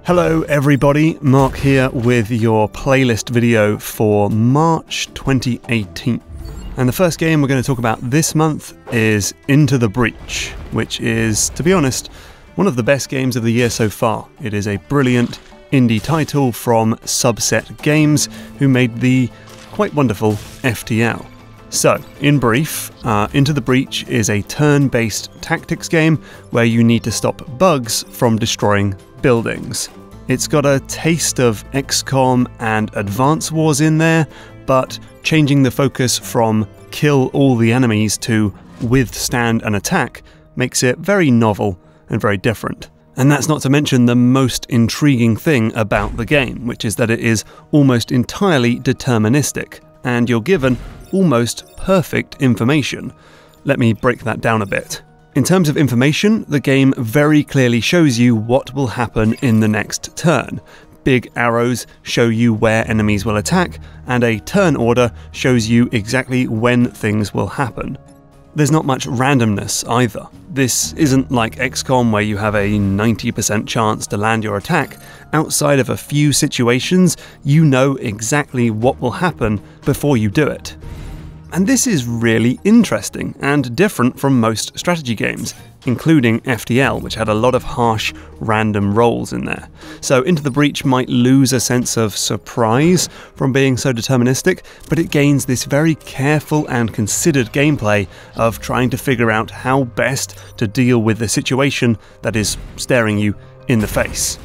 Hello everybody, Mark here with your playlist video for March 2018. And the first game we're going to talk about this month is Into the Breach, which is, to be honest, one of the best games of the year so far. It is a brilliant indie title from Subset Games, who made the quite wonderful FTL. So, in brief, Into the Breach is a turn-based tactics game where you need to stop bugs from destroying buildings. It's got a taste of XCOM and Advance Wars in there, but changing the focus from kill all the enemies to withstand an attack makes it very novel and very different. And that's not to mention the most intriguing thing about the game, which is that it is almost entirely deterministic, and you're given almost perfect information. Let me break that down a bit. In terms of information, the game very clearly shows you what will happen in the next turn. Big arrows show you where enemies will attack, and a turn order shows you exactly when things will happen. There's not much randomness either. This isn't like XCOM where you have a 90% chance to land your attack. Outside of a few situations, you know exactly what will happen before you do it. And this is really interesting and different from most strategy games, including FTL, which had a lot of harsh, random rolls in there. So Into the Breach might lose a sense of surprise from being so deterministic, but it gains this very careful and considered gameplay of trying to figure out how best to deal with the situation that is staring you in the face.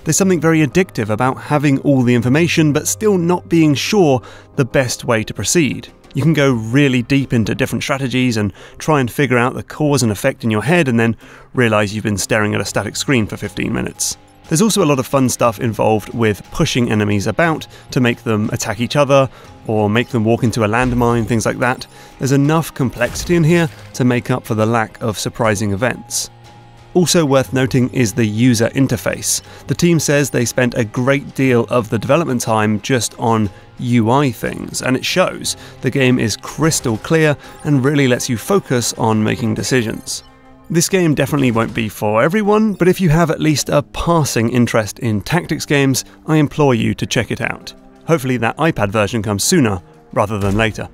There's something very addictive about having all the information but still not being sure the best way to proceed. You can go really deep into different strategies and try and figure out the cause and effect in your head and then realise you've been staring at a static screen for 15 minutes. There's also a lot of fun stuff involved with pushing enemies about to make them attack each other or make them walk into a landmine, things like that. There's enough complexity in here to make up for the lack of surprising events. Also worth noting is the user interface. The team says they spent a great deal of the development time just on UI things, and it shows. The game is crystal clear and really lets you focus on making decisions. This game definitely won't be for everyone, but if you have at least a passing interest in tactics games, I implore you to check it out. Hopefully that iPad version comes sooner rather than later.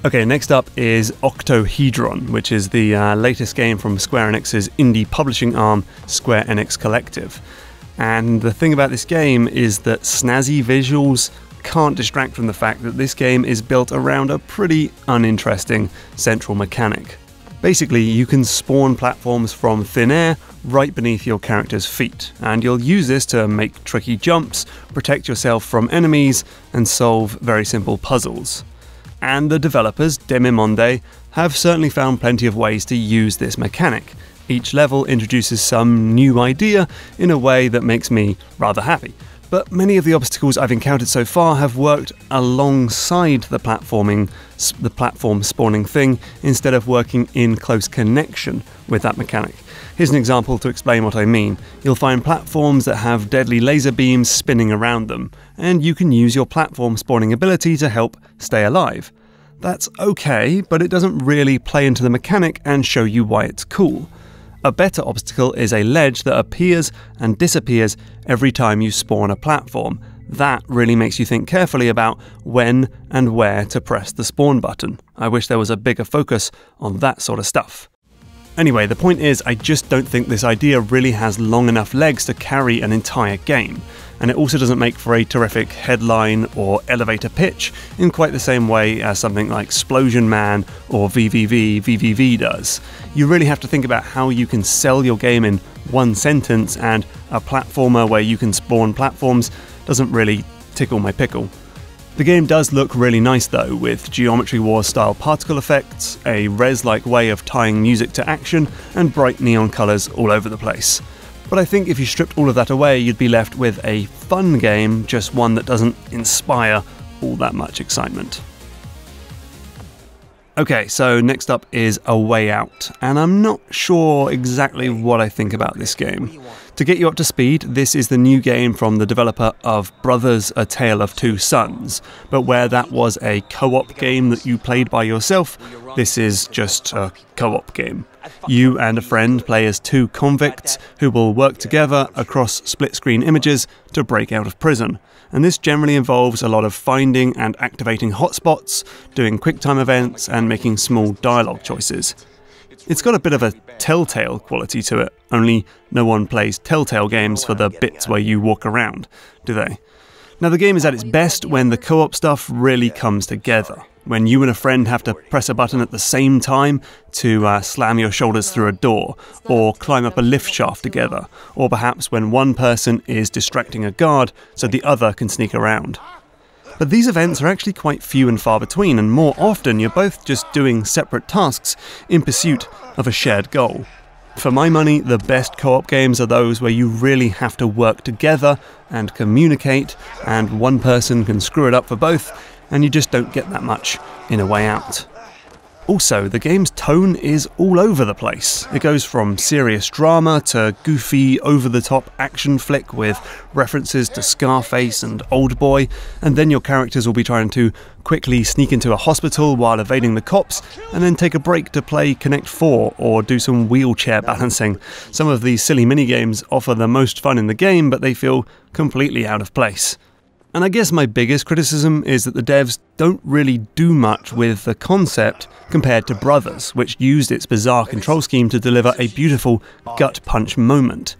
Okay, next up is Octohedron, which is the latest game from Square Enix's indie publishing arm, Square Enix Collective. And the thing about this game is that snazzy visuals can't distract from the fact that this game is built around a pretty uninteresting central mechanic. Basically, you can spawn platforms from thin air right beneath your character's feet, and you'll use this to make tricky jumps, protect yourself from enemies, and solve very simple puzzles. And the developers, Demimonde, have certainly found plenty of ways to use this mechanic. Each level introduces some new idea in a way that makes me rather happy. But many of the obstacles I've encountered so far have worked alongside the platform spawning thing instead of working in close connection with that mechanic. Here's an example to explain what I mean. You'll find platforms that have deadly laser beams spinning around them, and you can use your platform spawning ability to help stay alive. That's okay, but it doesn't really play into the mechanic and show you why it's cool. A better obstacle is a ledge that appears and disappears every time you spawn a platform. That really makes you think carefully about when and where to press the spawn button. I wish there was a bigger focus on that sort of stuff. Anyway, the point is, I just don't think this idea really has long enough legs to carry an entire game, and it also doesn't make for a terrific headline or elevator pitch in quite the same way as something like Splosion Man or VVV does. You really have to think about how you can sell your game in one sentence, and a platformer where you can spawn platforms doesn't really tickle my pickle. The game does look really nice though, with Geometry Wars style particle effects, a res-like way of tying music to action, and bright neon colours all over the place. But I think if you stripped all of that away, you'd be left with a fun game, just one that doesn't inspire all that much excitement. Okay, so next up is A Way Out, and I'm not sure exactly what I think about this game. To get you up to speed, this is the new game from the developer of Brothers: A Tale of Two Sons, but where that was a co-op game that you played by yourself, This is just a co-op game. You and a friend play as two convicts who will work together across split-screen images to break out of prison. And this generally involves a lot of finding and activating hotspots, doing quick-time events, and making small dialogue choices. It's got a bit of a Telltale quality to it, only no one plays Telltale games for the bits where you walk around, do they? Now the game is at its best when the co-op stuff really comes together. When you and a friend have to press a button at the same time to slam your shoulders through a door, or climb up a lift shaft together, or perhaps when one person is distracting a guard so the other can sneak around. But these events are actually quite few and far between, and more often you're both just doing separate tasks in pursuit of a shared goal. For my money, the best co-op games are those where you really have to work together and communicate, and one person can screw it up for both, and you just don't get that much in A Way Out. Also, the game's tone is all over the place. It goes from serious drama to goofy, over-the-top action flick with references to Scarface and Oldboy, and then your characters will be trying to quickly sneak into a hospital while evading the cops, and then take a break to play Connect 4 or do some wheelchair balancing. Some of these silly minigames offer the most fun in the game, but they feel completely out of place. And I guess my biggest criticism is that the devs don't really do much with the concept compared to Brothers, which used its bizarre control scheme to deliver a beautiful gut punch moment.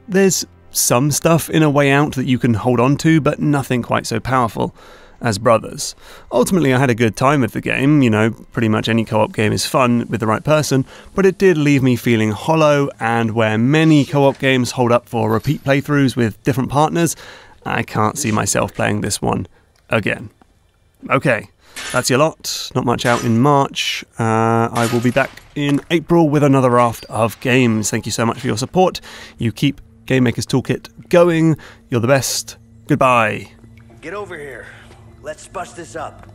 There's some stuff in A Way Out that you can hold on to, but nothing quite so powerful as Brothers. Ultimately, I had a good time with the game. You know, pretty much any co-op game is fun with the right person, but it did leave me feeling hollow, and where many co-op games hold up for repeat playthroughs with different partners, I can't see myself playing this one again. Okay, that's your lot. Not much out in March. I will be back in April with another raft of games. Thank you so much for your support. You keep Game Maker's Toolkit going. You're the best. Goodbye. Get over here. Let's bust this up.